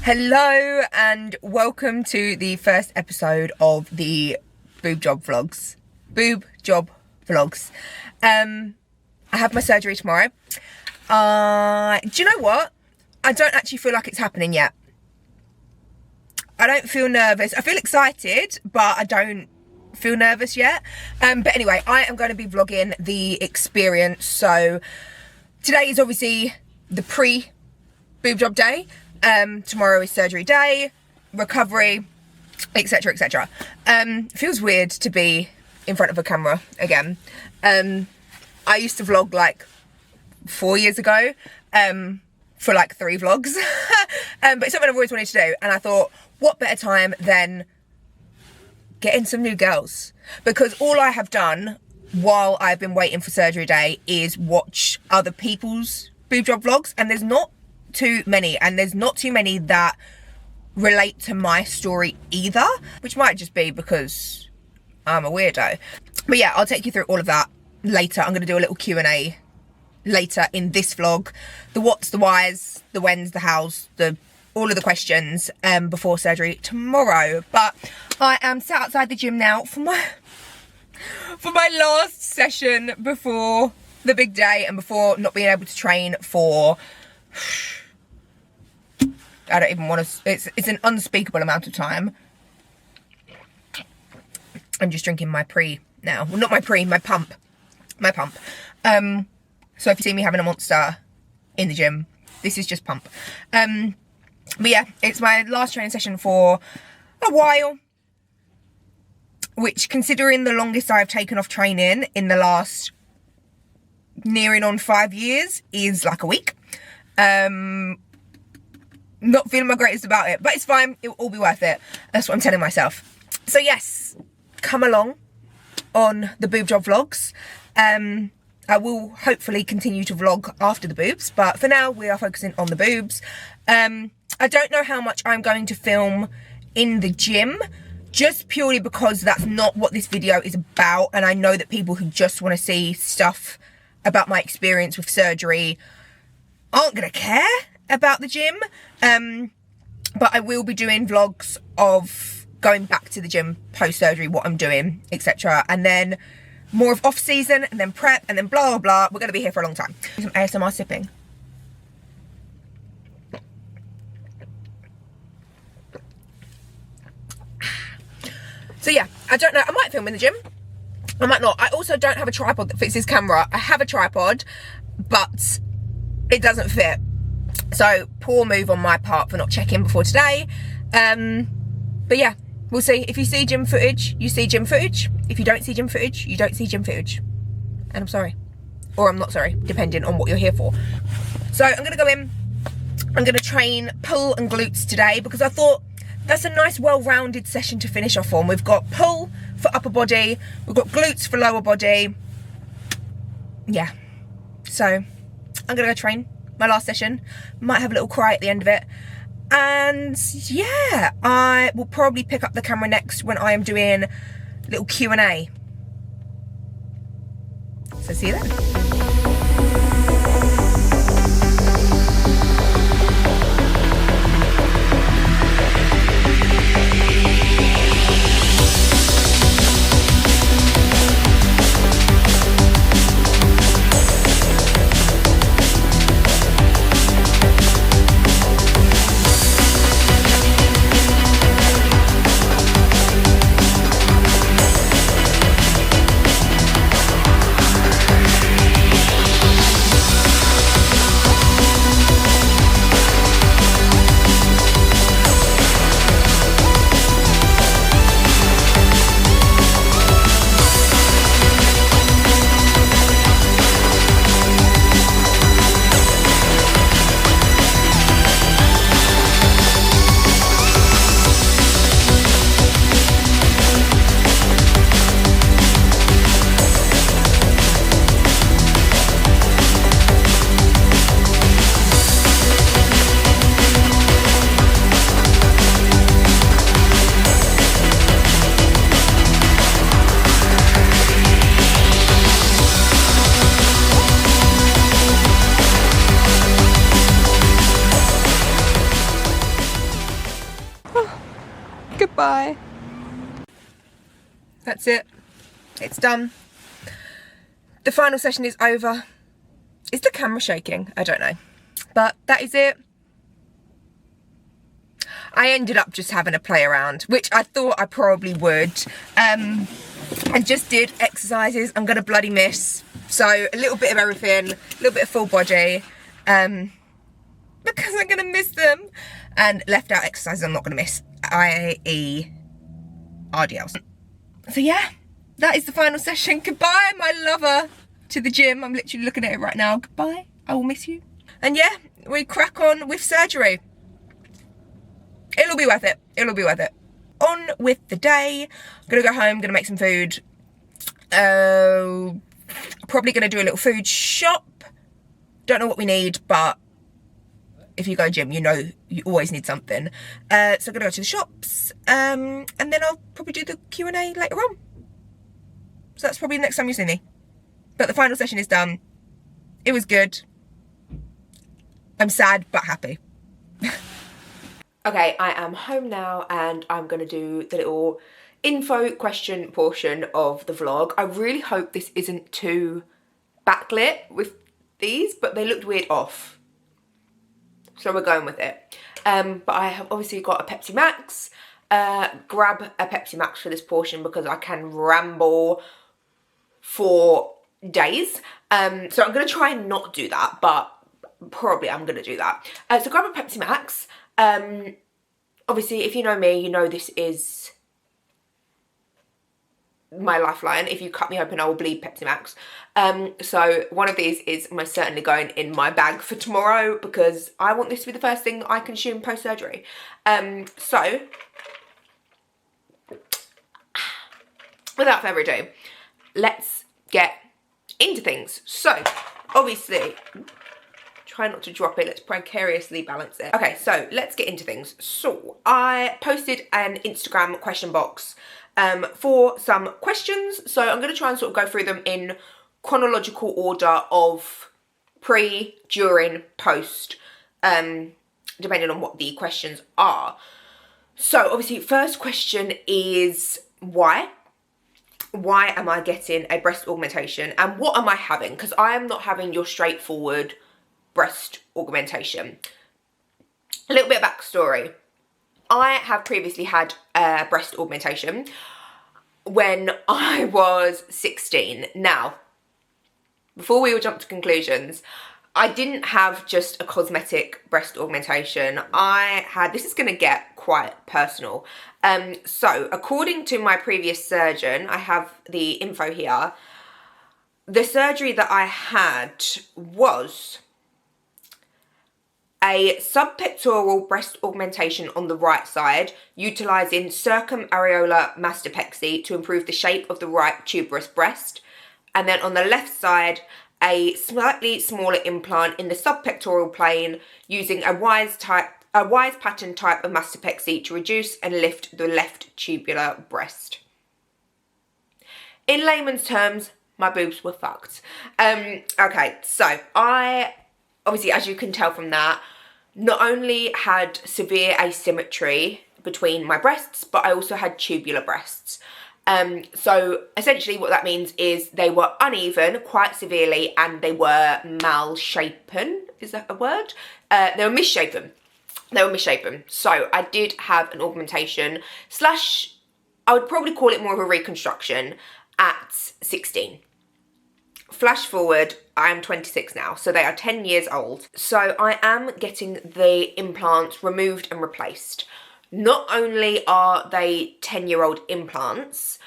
Hello and welcome to the first episode of the Boob Job Vlogs. Boob Job Vlogs. I have my surgery tomorrow. Do you know what? I don't actually feel like it's happening yet. I don't feel nervous. I feel excited, but I don't feel nervous yet. But anyway, I am going to be vlogging the experience. So today is obviously the pre-boob job day. Tomorrow is surgery day, recovery, etc, etc. Feels weird to be in front of a camera again. I used to vlog like 4 years ago for like 3 vlogs. But it's something I've always wanted to do, and I thought, what better time than getting some new girls? Because all I have done while I've been waiting for surgery day is watch other people's boob job vlogs, and there's not too many, and there's not too many that relate to my story either, which might just be because I'm a weirdo. But yeah, I'll take you through all of that later. I'm going to do a little Q&A later in this vlog. The what's, the whys, the whens, the hows, all of the questions before surgery tomorrow. But I am sat outside the gym now for my last session before the big day, and before not being able to train for I don't even want to, it's an unspeakable amount of time. I'm just drinking my pre now. Well, not my pre, my pump. My pump. So if you see me having a monster in the gym, this is just pump. But yeah, it's my last training session for a while, which, considering the longest I've taken off training in the last nearing on 5 years, is like a week. Not feeling my greatest about it, but it's fine. It will all be worth it. That's what I'm telling myself. So yes, come along on the boob job vlogs. I will hopefully continue to vlog after the boobs, but for now we are focusing on the boobs. I don't know how much I'm going to film in the gym, just purely because that's not what this video is about, and I know that people who just want to see stuff about my experience with surgery aren't gonna care about the gym. But I will be doing vlogs of going back to the gym post-surgery, what I'm doing, etc. And then more of off-season, and then prep, and then blah, blah, blah. We're going to be here for a long time. Some ASMR sipping. So yeah, I don't know. I might film in the gym. I might not. I also don't have a tripod that fits this camera. I have a tripod, but it doesn't fit. So poor move on my part for not checking before today. But yeah, we'll see. If you see gym footage, you see gym footage. If you don't see gym footage, you don't see gym footage. And I'm sorry. Or I'm not sorry, depending on what you're here for. So I'm going to go in. I'm going to train pull and glutes today because I thought that's a nice well-rounded session to finish off on. We've got pull for upper body, we've got glutes for lower body. Yeah, so I'm gonna go train my last session. Might have a little cry at the end of it, and yeah, I will probably pick up the camera next when I am doing a little Q&A. So see you then. Goodbye. That's it. It's done. The final session is over. Is the camera shaking? I don't know. But that is it. I ended up just having a play around, which I thought I probably would. And just did exercises I'm gonna bloody miss. So a little bit of everything, a little bit of full body. Because I'm gonna miss them. And left out exercises I'm not gonna miss, i.e. RDLs. So yeah, that is the final session. Goodbye, my lover, to the gym. I'm literally looking at it right now. Goodbye, I will miss you. And yeah, we crack on with surgery. It'll be worth it, it'll be worth it. On with the day. I'm gonna go home, gonna make some food. Probably gonna do a little food shop. Don't know what we need, but if you go gym, you know you always need something. So I'm gonna go to the shops, and then I'll probably do the Q&A later on. So that's probably the next time you see me. But the final session is done. It was good. I'm sad, but happy. Okay, I am home now, and I'm gonna do the little info question portion of the vlog. I really hope this isn't too backlit with these, but they looked weird off. So we're going with it. But I have obviously got a Pepsi Max. Grab a Pepsi Max for this portion because I can ramble for days. So I'm going to try and not do that, but probably I'm going to do that. So grab a Pepsi Max. Obviously, if you know me, you know this is my lifeline. If you cut me open, I will bleed Pepsi Max. So one of these is most certainly going in my bag for tomorrow because I want this to be the first thing I consume post-surgery. So without further ado, let's get into things. So obviously, try not to drop it, let's precariously balance it. Okay, so let's get into things. So I posted an Instagram question box for some questions. So I'm going to try and sort of go through them in chronological order of pre, during, post, depending on what the questions are. So obviously, first question is why? Why am I getting a breast augmentation and what am I having? Because I am not having your straightforward breast augmentation. A little bit of backstory. I have previously had a breast augmentation when I was 16. Now, before we all jump to conclusions, I didn't have just a cosmetic breast augmentation. I had, this is going to get quite personal. So according to my previous surgeon, I have the info here. The surgery that I had was a subpectoral breast augmentation on the right side, utilising circumareolar mastopexy to improve the shape of the right tuberous breast. And then on the left side, a slightly smaller implant in the subpectoral plane using a wise pattern type of mastopexy to reduce and lift the left tubular breast. In layman's terms, my boobs were fucked. Okay, so I, obviously, as you can tell from that, not only had severe asymmetry between my breasts, but I also had tubular breasts. So essentially what that means is they were uneven quite severely, and they were malshapen. Is that a word? They were misshapen. So I did have an augmentation slash, I would probably call it more of a reconstruction at 16. Flash forward, I am 26 now, so they are 10 years old. So I am getting the implants removed and replaced. Not only are they 10-year-old implants,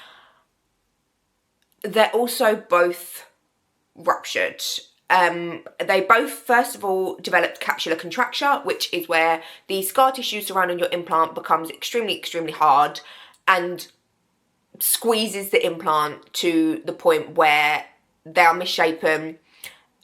they're also both ruptured. They both, first of all, developed capsular contracture, which is where the scar tissue surrounding your implant becomes extremely, extremely hard and squeezes the implant to the point where they are misshapen.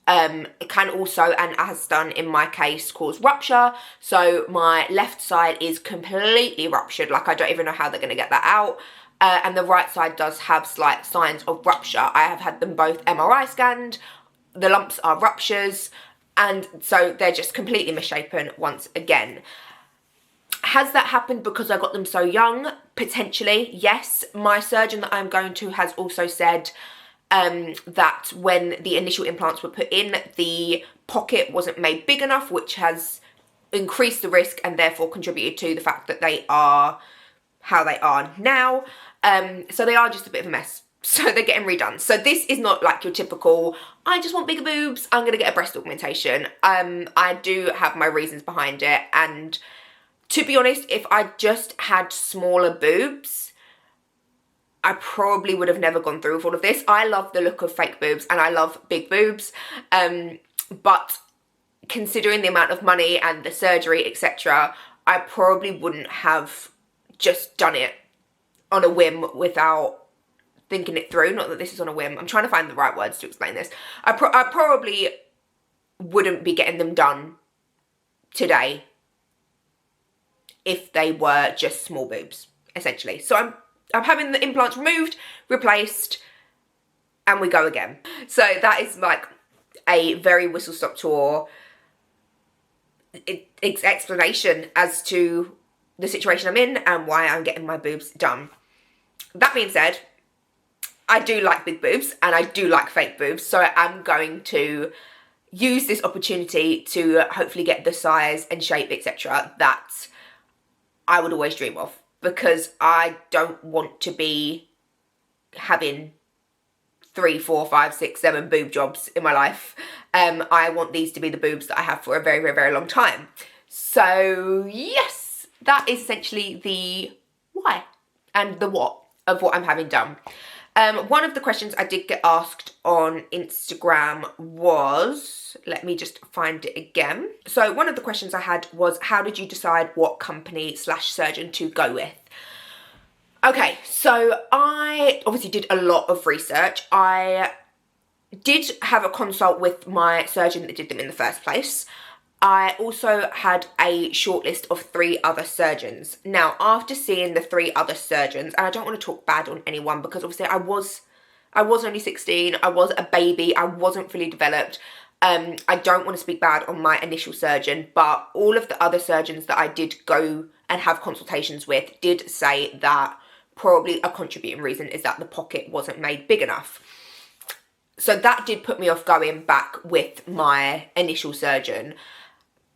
It can also, and has done in my case, cause rupture. So my left side is completely ruptured, like I don't even know how they're going to get that out. And the right side does have slight signs of rupture. I have had them both MRI scanned. The lumps are ruptures, and so they're just completely misshapen once again. Has that happened because I got them so young? Potentially, yes. My surgeon that I'm going to has also said that when the initial implants were put in, the pocket wasn't made big enough, which has increased the risk and therefore contributed to the fact that they are how they are now. So they are just a bit of a mess. So they're getting redone. So this is not like your typical, I just want bigger boobs, I'm going to get a breast augmentation. I do have my reasons behind it. And to be honest, if I just had smaller boobs, I probably would have never gone through with all of this. I love the look of fake boobs and I love big boobs. But considering the amount of money and the surgery, etc., I probably wouldn't have just done it on a whim without thinking it through. Not that this is on a whim. I'm trying to find the right words to explain this. I probably wouldn't be getting them done today if they were just small boobs, essentially. So I'm having the implants removed, replaced, and we go again. So that is like a very whistle-stop tour explanation as to the situation I'm in and why I'm getting my boobs done. That being said, I do like big boobs and I do like fake boobs, so I'm going to use this opportunity to hopefully get the size and shape, etc., that I would always dream of, because I don't want to be having 3, 4, 5, 6, 7 boob jobs in my life. I want these to be the boobs that I have for a very, very, very long time. So yes, that is essentially the why and the what of what I'm having done. One of the questions I did get asked on Instagram was, let me just find it again. So one of the questions I had was, how did you decide what company / surgeon to go with? Okay, so I obviously did a lot of research. I did have a consult with my surgeon that did them in the first place. I also had a shortlist of 3 other surgeons. Now, after seeing the 3 other surgeons, and I don't want to talk bad on anyone because obviously I was only 16, I was a baby, I wasn't fully developed. I don't want to speak bad on my initial surgeon, but all of the other surgeons that I did go and have consultations with did say that probably a contributing reason is that the pocket wasn't made big enough. So that did put me off going back with my initial surgeon.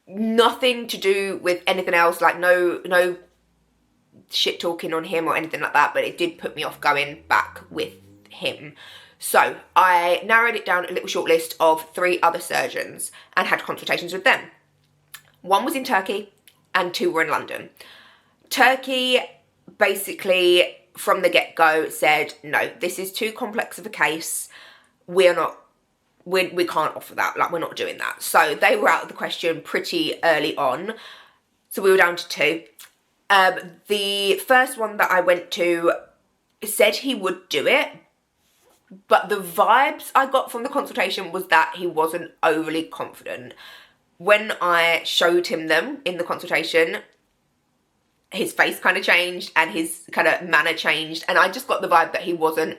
Nothing to do with anything else, like no shit talking on him or anything like that, but it did put me off going back with him. So I narrowed it down a little short list of 3 other surgeons and had consultations with them. 1 was in Turkey and 2 were in London. Turkey basically from the get-go said, no, this is too complex of a case. We're not we can't offer that, like we're not doing that. So they were out of the question pretty early on. So we were down to 2. The first one that I went to said he would do it, but the vibes I got from the consultation was that he wasn't overly confident. When I showed him them in the consultation, his face kind of changed and his kind of manner changed, and I just got the vibe that he wasn't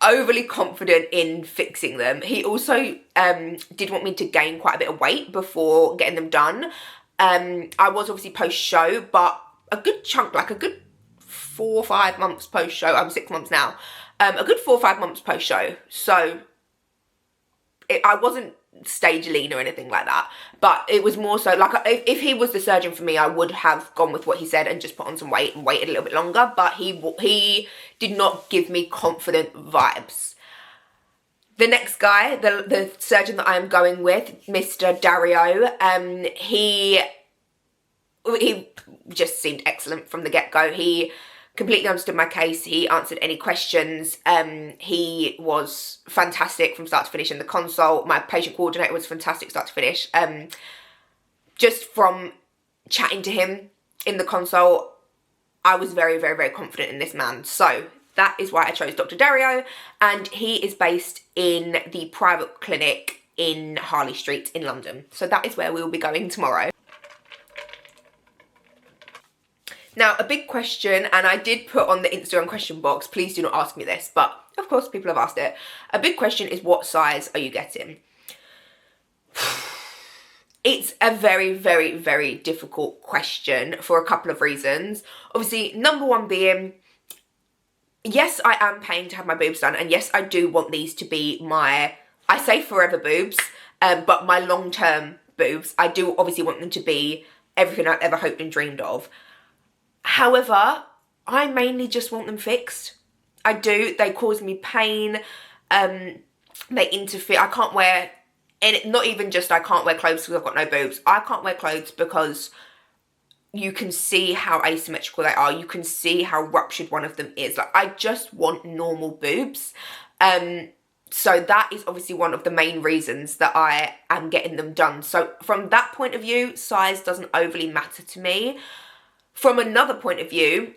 overly confident in fixing them. He also did want me to gain quite a bit of weight before getting them done. I was obviously post-show, but a good chunk, like a good 4 or 5 months post-show. I'm 6 months now. A good 4 or 5 months post-show. So I wasn't stage lean or anything like that, but it was more so like if he was the surgeon for me, I would have gone with what he said and just put on some weight and waited a little bit longer, but he did not give me confident vibes. The next guy, the surgeon that I am going with, Mr. Dario, he just seemed excellent from the get-go. He completely understood my case. He answered any questions. He was fantastic from start to finish in the consult. My patient coordinator was fantastic start to finish. Just from chatting to him in the consult, I was very, very, very confident in this man. So that is why I chose Dr. Dario, and he is based in the private clinic in Harley Street in London. So that is where we will be going tomorrow. Now, a big question, and I did put on the Instagram question box, please do not ask me this, but of course people have asked it. A big question is, what size are you getting? It's a very, very, very difficult question for a couple of reasons. Obviously, number one being, yes, I am paying to have my boobs done, and yes, I do want these to be my, I say forever boobs, but my long-term boobs. I do obviously want them to be everything I've ever hoped and dreamed of. However, I mainly just want them fixed. I do. They cause me pain. They interfere. I can't wear, and not even just I can't wear clothes because I've got no boobs. I can't wear clothes because you can see how asymmetrical they are. You can see how ruptured one of them is. Like, I just want normal boobs. So that is obviously one of the main reasons that I am getting them done. So from that point of view, size doesn't overly matter to me. From another point of view,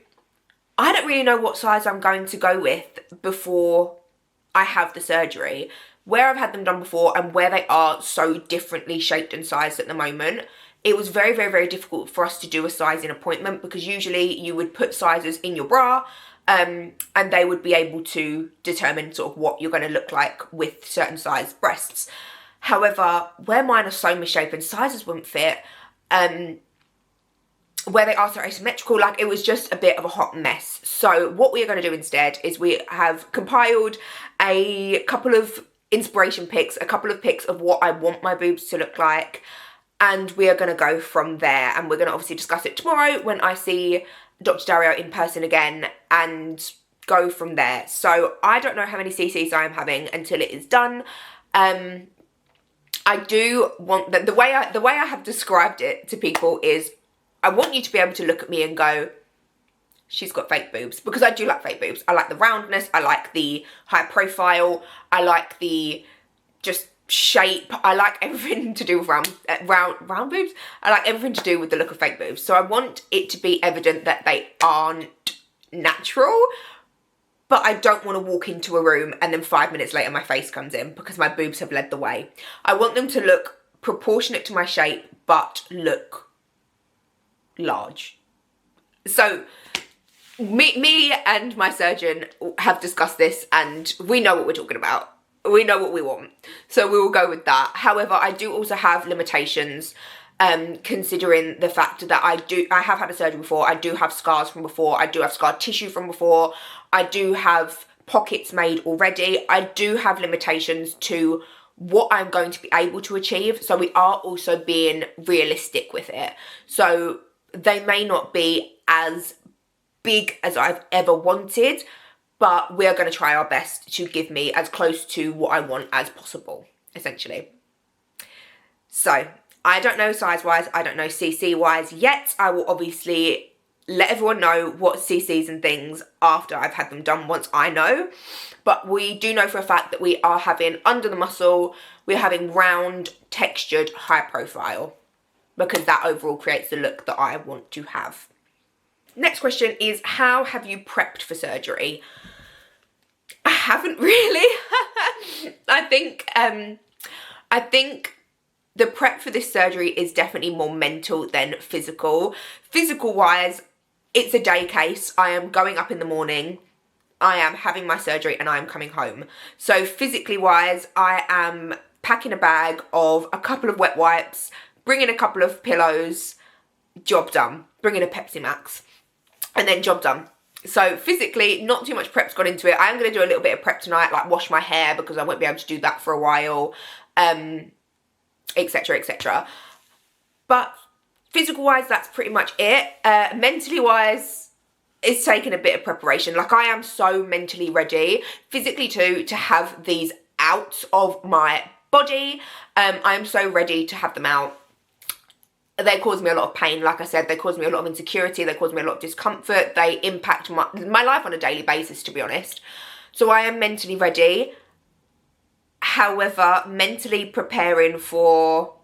I don't really know what size I'm going to go with before I have the surgery. Where I've had them done before and where they are so differently shaped and sized at the moment, it was very, very, very difficult for us to do a sizing appointment, because usually you would put sizes in your bra and they would be able to determine sort of what you're going to look like with certain sized breasts. However, where mine are so misshapen, sizes wouldn't fit. Where they are so asymmetrical, like, it was just a bit of a hot mess. So what we are going to do instead is we have compiled a couple of inspiration pics, a couple of pics of what I want my boobs to look like, and we are going to go from there. And we're going to obviously discuss it tomorrow when I see Dr. Dario in person again, and go from there. So I don't know how many CCs I am having until it is done. I do want the way I have described it to people is, I want you to be able to look at me and go, she's got fake boobs, because I do like fake boobs. I like the roundness, I like the high profile, I like the just shape, I like everything to do with round boobs. I like everything to do with the look of fake boobs. So I want it to be evident that they aren't natural, but I don't want to walk into a room and then 5 minutes later my face comes in because my boobs have led the way. I want them to look proportionate to my shape, but look large. So me and my surgeon have discussed this, and we know what we're talking about. We know what we want, so we will go with that. However, I do also have limitations, considering the fact that I have had a surgery before. I do have scars from before. I do have scar tissue from before. I do have pockets made already. I do have limitations to what I'm going to be able to achieve. So we are also being realistic with it. So they may not be as big as I've ever wanted, but we are going to try our best to give me as close to what I want as possible, essentially. So I don't know size-wise, I don't know CC-wise yet. I will obviously let everyone know what CCs and things after I've had them done once I know. But we do know for a fact that we are having under the muscle, we're having round, textured, high profile, because that overall creates the look that I want to have. Next question is, how have you prepped for surgery? I haven't really. I think the prep for this surgery is definitely more mental than physical. Physical wise, it's a day case. I am going up in the morning, I am having my surgery, and I am coming home. So physically wise, I am packing a bag of a couple of wet wipes, bringing a couple of pillows, job done. Bringing a Pepsi Max, and then job done. So physically, not too much prep's gone into it. I am going to do a little bit of prep tonight, like wash my hair, because I won't be able to do that for a while, etc, etc. But physical wise, that's pretty much it. Mentally wise, it's taken a bit of preparation. Like, I am so mentally ready, physically too, to have these out of my body. I am so ready to have them out. They cause me a lot of pain, like I said. They cause me a lot of insecurity. They cause me a lot of discomfort. They impact my life on a daily basis, to be honest. So I am mentally ready. However, mentally preparing for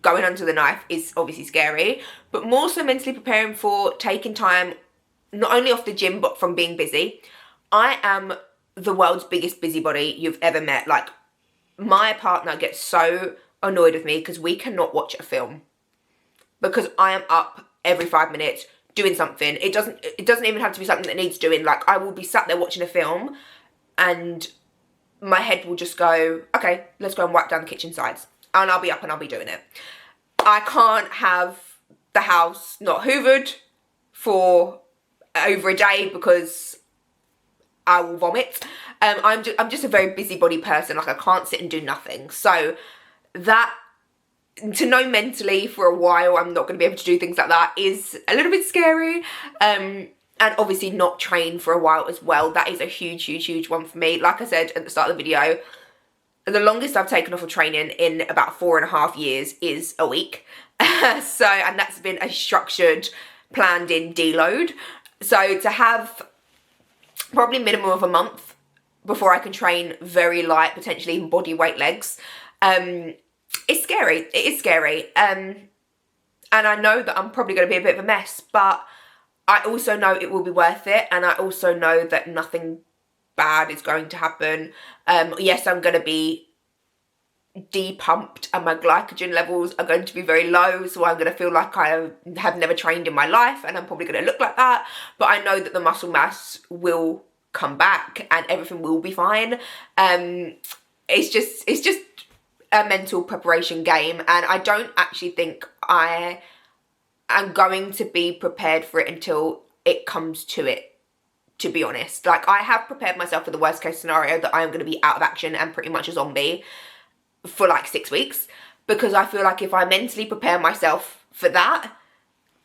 going under the knife is obviously scary, but more so mentally preparing for taking time, not only off the gym, but from being busy. I am the world's biggest busybody you've ever met. Like, my partner gets so annoyed with me because we cannot watch a film, because I am up every 5 minutes doing something. It doesn't even have to be something that needs doing. Like, I will be sat there watching a film and my head will just go, okay, let's go and wipe down the kitchen sides. And I'll be up and I'll be doing it. I can't have the house not hoovered for over a day because I will vomit. I'm just a very busybody person. Like, I can't sit and do nothing. So that, to know mentally for a while I'm not going to be able to do things like that is a little bit scary. And obviously not train for a while as well. That is a huge one for me. Like I said at the start of the video, the longest I've taken off of training in about 4.5 years is a week. And that's been a structured, planned in deload. So to have probably minimum of a month before I can train very light, potentially even body weight legs, it's scary. It is scary. And I know that I'm probably going to be a bit of a mess, but I also know it will be worth it. And I also know that nothing bad is going to happen. Yes, I'm going to be depumped and my glycogen levels are going to be very low. So I'm going to feel like I have never trained in my life, and I'm probably going to look like that. But I know that the muscle mass will come back and everything will be fine. It's just a mental preparation game, and I don't actually think I am going to be prepared for it until it comes to it, to be honest. Like, I have prepared myself for the worst case scenario that I am going to be out of action and pretty much a zombie for like 6 weeks, because I feel like if I mentally prepare myself for that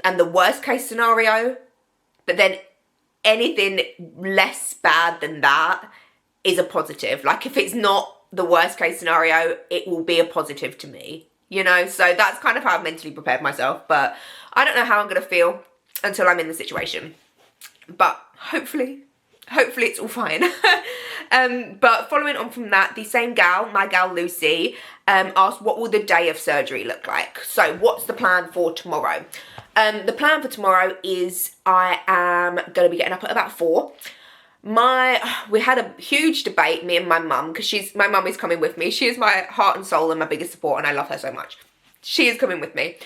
and the worst case scenario, but then anything less bad than that is a positive. Like, if it's not the worst case scenario, it will be a positive to me, you know? So that's kind of how I've mentally prepared myself, but I don't know how I'm going to feel until I'm in the situation. But hopefully it's all fine. But following on from that, the same gal, my gal Lucy, asked, what will the day of surgery look like? So what's the plan for tomorrow? The plan for tomorrow is I am going to be getting up at about 4. We had a huge debate, me and my mum, because my mum is coming with me. She is my heart and soul and my biggest support, and I love her so much. She is coming with me.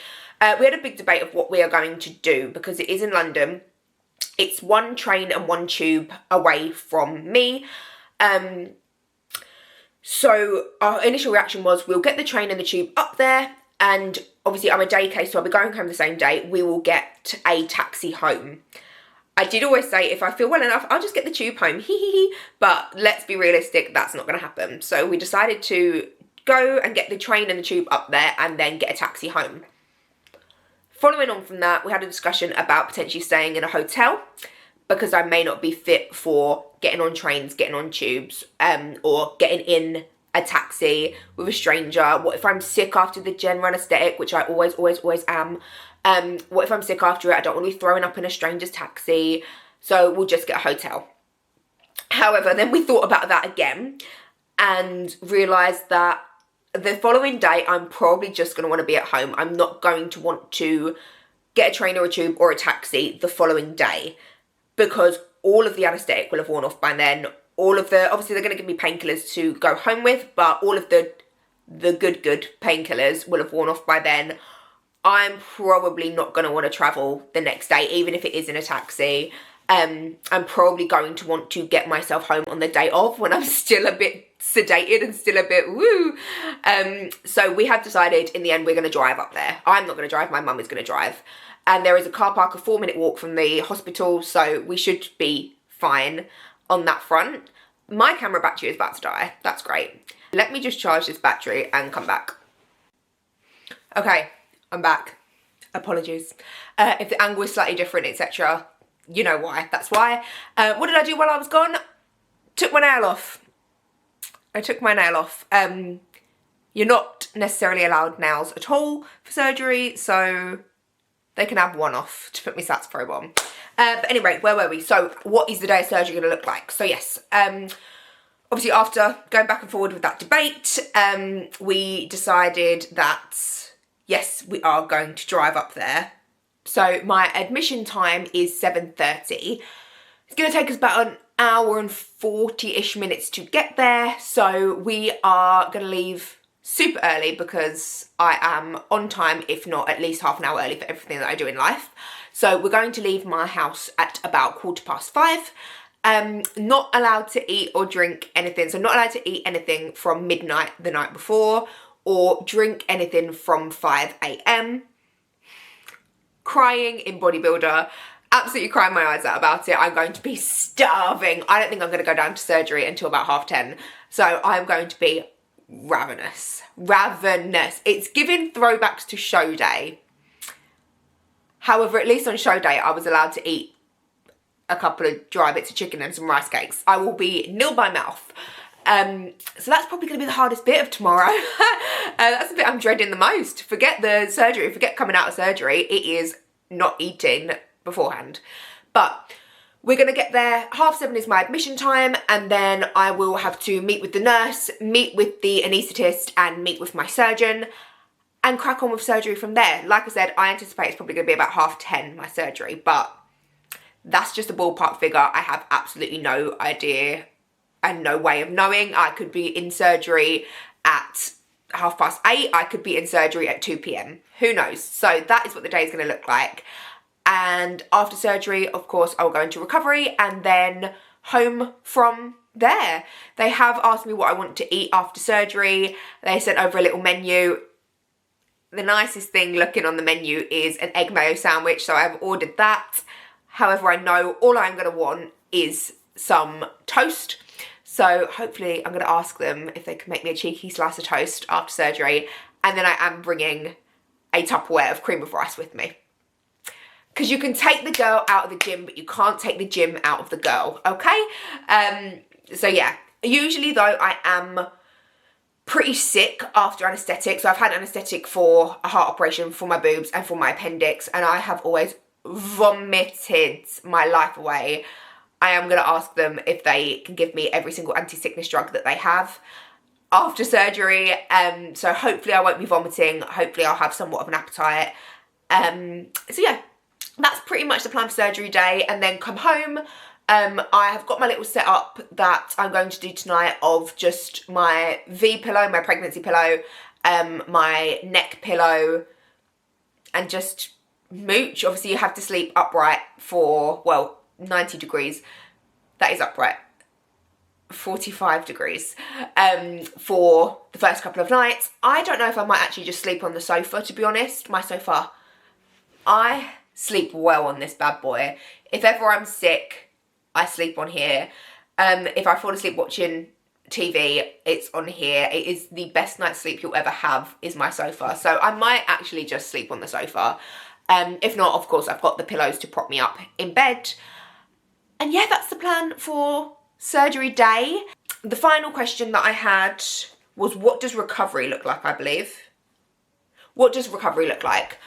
We had a big debate of what we are going to do, because it is in London. It's 1 train and 1 tube away from me. So our initial reaction was, we'll get the train and the tube up there, and obviously I'm a day case, so I'll be going home the same day. We will get a taxi home. I did always say, if I feel well enough, I'll just get the tube home, but let's be realistic, that's not going to happen. So we decided to go and get the train and the tube up there and then get a taxi home. Following on from that, we had a discussion about potentially staying in a hotel, because I may not be fit for getting on trains, getting on tubes, or getting in a taxi with a stranger? What if I'm sick after the general anaesthetic, which I always am? What if I'm sick after it? I don't want to be throwing up in a stranger's taxi, so we'll just get a hotel. However, then we thought about that again and realised that the following day I'm probably just going to want to be at home. I'm not going to want to get a train or a tube or a taxi the following day, because all of the anaesthetic will have worn off by then. Obviously they're going to give me painkillers to go home with, but all of the good painkillers will have worn off by then. I'm probably not going to want to travel the next day, even if it is in a taxi. I'm probably going to want to get myself home on the day of, when I'm still a bit sedated and still a bit woo. So we have decided in the end we're going to drive up there. I'm not going to drive, my mum is going to drive. And there is a car park a 4-minute walk from the hospital, so we should be fine on that front. My camera battery is about to die. That's great. Let me just charge this battery and come back. Okay, I'm back. Apologies. If the angle is slightly different, etc., you know why. That's why. What did I do while I was gone? Took my nail off. I took my nail off. You're not necessarily allowed nails at all for surgery, so they can have one off to put my SATS probe on. But anyway, where were we? So what is the day of surgery going to look like? So yes, obviously after going back and forward with that debate, we decided that yes, we are going to drive up there. So my admission time is 7:30. It's going to take us about an hour and 40-ish minutes to get there. So we are going to leave super early because I am on time, if not at least half an hour early for everything that I do in life. So we're going to leave my house at about 5:15. Not allowed to eat or drink anything. So not allowed to eat anything from midnight the night before or drink anything from 5 AM. Crying in bodybuilder, absolutely crying my eyes out about it. I'm going to be starving. I don't think I'm going to go down to surgery until about 10:30. So I'm going to be ravenous. It's giving throwbacks to show day. However, at least on show day, I was allowed to eat a couple of dry bits of chicken and some rice cakes. I will be nil by mouth. So that's probably going to be the hardest bit of tomorrow. That's the bit I'm dreading the most. Forget the surgery, forget coming out of surgery. It is not eating beforehand. But we're going to get there. 7:30 is my admission time, and then I will have to meet with the nurse, meet with the anaesthetist, and meet with my surgeon, and crack on with surgery from there. Like I said, I anticipate it's probably going to be about 10:30, my surgery, but that's just a ballpark figure. I have absolutely no idea and no way of knowing. I could be in surgery at 8:30. I could be in surgery at 2 PM. Who knows? So that is what the day is going to look like. And after surgery, of course, I'll go into recovery and then home from there. They have asked me what I want to eat after surgery. They sent over a little menu. The nicest thing looking on the menu is an egg mayo sandwich, so I've ordered that. However, I know all I'm going to want is some toast. So hopefully I'm going to ask them if they can make me a cheeky slice of toast after surgery. And then I am bringing a Tupperware of cream of rice with me. Because you can take the girl out of the gym, but you can't take the gym out of the girl, okay? So yeah, usually though I am pretty sick after anaesthetic. So I've had anaesthetic for a heart operation, for my boobs and for my appendix, and I have always vomited my life away. I am going to ask them if they can give me every single anti-sickness drug that they have after surgery. So hopefully I won't be vomiting. Hopefully I'll have somewhat of an appetite. So yeah, that's pretty much the plan for surgery day. And then come home. I have got my little setup that I'm going to do tonight of just my V pillow, my pregnancy pillow, my neck pillow, and just mooch. Obviously you have to sleep upright for, well, 90 degrees. That is upright. 45 degrees for the first couple of nights. I don't know if I might actually just sleep on the sofa, to be honest. My sofa, I sleep well on this bad boy. If ever I'm sick, I sleep on here. If I fall asleep watching TV, it's on here. It is the best night's sleep you'll ever have, is my sofa. So I might actually just sleep on the sofa. If not, of course, I've got the pillows to prop me up in bed. And yeah, that's the plan for surgery day. The final question that I had was what does recovery look like, I believe. What does recovery look like?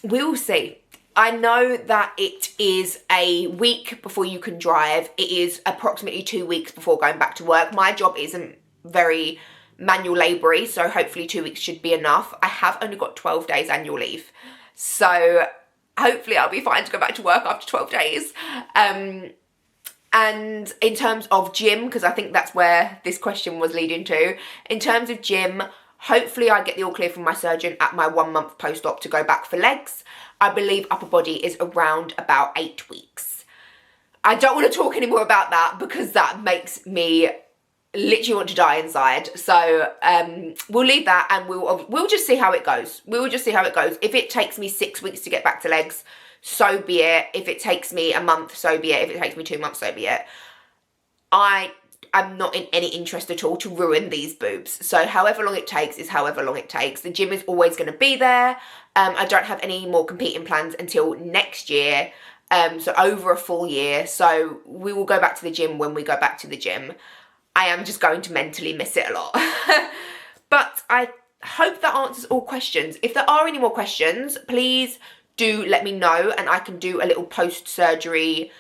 We'll see. I know that it is a week before you can drive. It is approximately 2 weeks before going back to work. My job isn't very manual laboury, so hopefully 2 weeks should be enough. I have only got 12 days annual leave. So hopefully I'll be fine to go back to work after 12 days. And in terms of gym, because I think that's where this question was leading to, in terms of gym, hopefully I get the all clear from my surgeon at my 1 month post-op to go back for legs. I believe upper body is around about 8 weeks. I don't want to talk anymore about that because that makes me literally want to die inside. So we'll leave that and we'll just see how it goes. We will just see how it goes. If it takes me 6 weeks to get back to legs, so be it. If it takes me a month, so be it. If it takes me 2 months, so be it. I'm not in any interest at all to ruin these boobs. So however long it takes is however long it takes. The gym is always going to be there. I don't have any more competing plans until next year. So over a full year. So we will go back to the gym when we go back to the gym. I am just going to mentally miss it a lot. But I hope that answers all questions. If there are any more questions, please do let me know and I can do a little post-surgery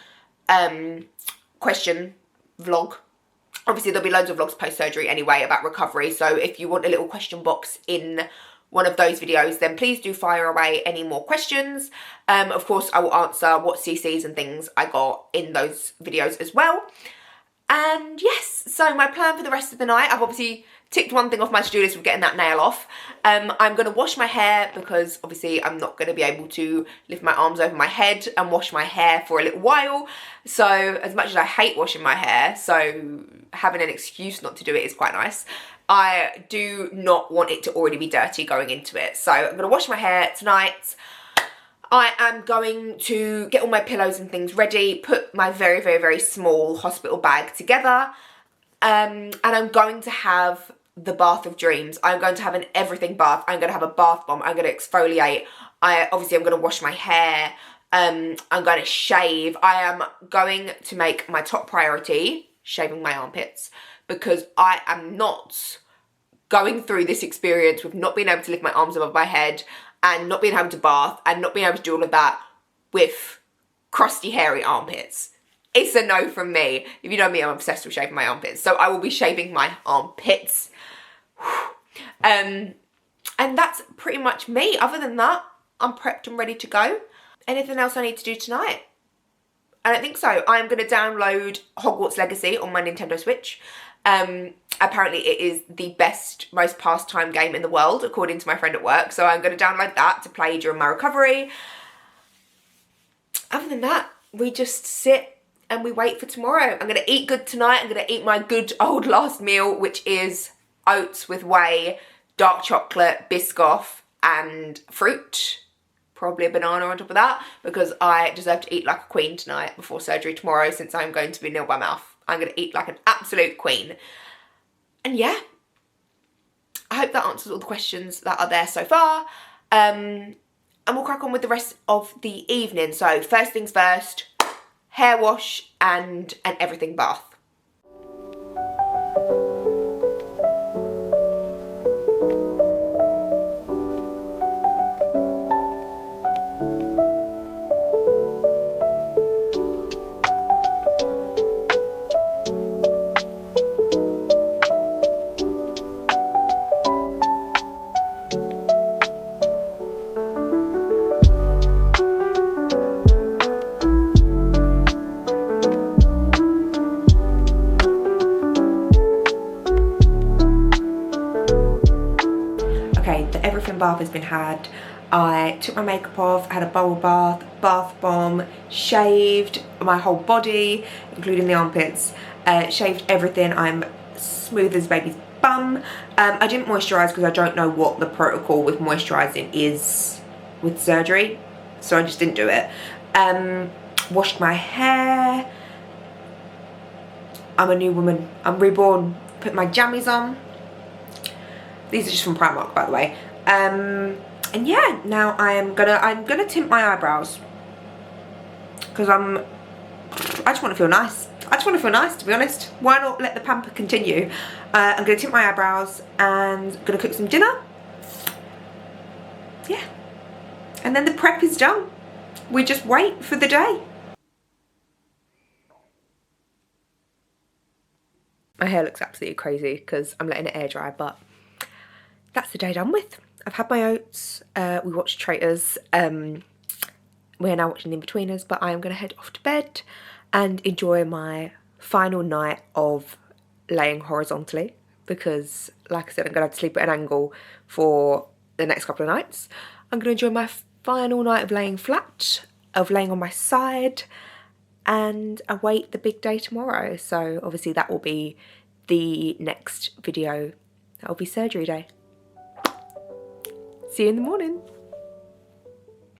question vlog. Obviously there'll be loads of vlogs post-surgery anyway about recovery, so if you want a little question box in one of those videos, then please do fire away any more questions. Of course I will answer what CCs and things I got in those videos as well. And yes, so my plan for the rest of the night, I've obviously ticked one thing off my to-do list with getting that nail off. I'm going to wash my hair because obviously I'm not going to be able to lift my arms over my head and wash my hair for a little while. So as much as I hate washing my hair, so having an excuse not to do it is quite nice. I do not want it to already be dirty going into it. So I'm going to wash my hair tonight. I am going to get all my pillows and things ready, put my very, very, very small hospital bag together. And I'm going to have the bath of dreams. I'm going to have an everything bath. I'm going to have a bath bomb. I'm going to exfoliate. I'm going to wash my hair. I'm going to shave. I am going to make my top priority shaving my armpits because I am not going through this experience with not being able to lift my arms above my head and not being able to bath and not being able to do all of that with crusty, hairy armpits. It's a no from me. If you know me, I'm obsessed with shaving my armpits. So I will be shaving my armpits. And that's pretty much me. Other than that, I'm prepped and ready to go. Anything else I need to do tonight? I don't think so. I'm going to download Hogwarts Legacy on my Nintendo Switch. Apparently it is the best, most pastime game in the world, according to my friend at work. So I'm going to download that to play during my recovery. Other than that, we just sit and we wait for tomorrow. I'm going to eat good tonight. I'm going to eat my good old last meal, which is oats with whey, dark chocolate, Biscoff and fruit. Probably a banana on top of that because I deserve to eat like a queen tonight before surgery tomorrow since I'm going to be nil by mouth. I'm going to eat like an absolute queen. And yeah, I hope that answers all the questions that are there so far. And we'll crack on with the rest of the evening. So first things first, hair wash and an everything bath. Bath has been had. I took my makeup off, had a bubble bath, bath bomb, shaved my whole body, including the armpits, shaved everything. I'm smooth as baby's bum. I didn't moisturise because I don't know what the protocol with moisturising is with surgery, so I just didn't do it. Washed my hair. I'm a new woman. I'm reborn. Put my jammies on. These are just from Primark, by the way. And yeah, now I'm gonna tint my eyebrows because I just want to feel nice. I just want to feel nice, to be honest. Why not let the pamper continue? I'm going to tint my eyebrows and I'm going to cook some dinner. Yeah. And then the prep is done. We just wait for the day. My hair looks absolutely crazy because I'm letting it air dry, but that's the day done with. I've had my oats, we watched Traitors, we're now watching The Inbetweeners, but I am going to head off to bed and enjoy my final night of laying horizontally because, like I said, I'm going to have to sleep at an angle for the next couple of nights. I'm going to enjoy my final night of laying flat, of laying on my side, and await the big day tomorrow. So obviously that will be the next video. That will be surgery day. See you in the morning.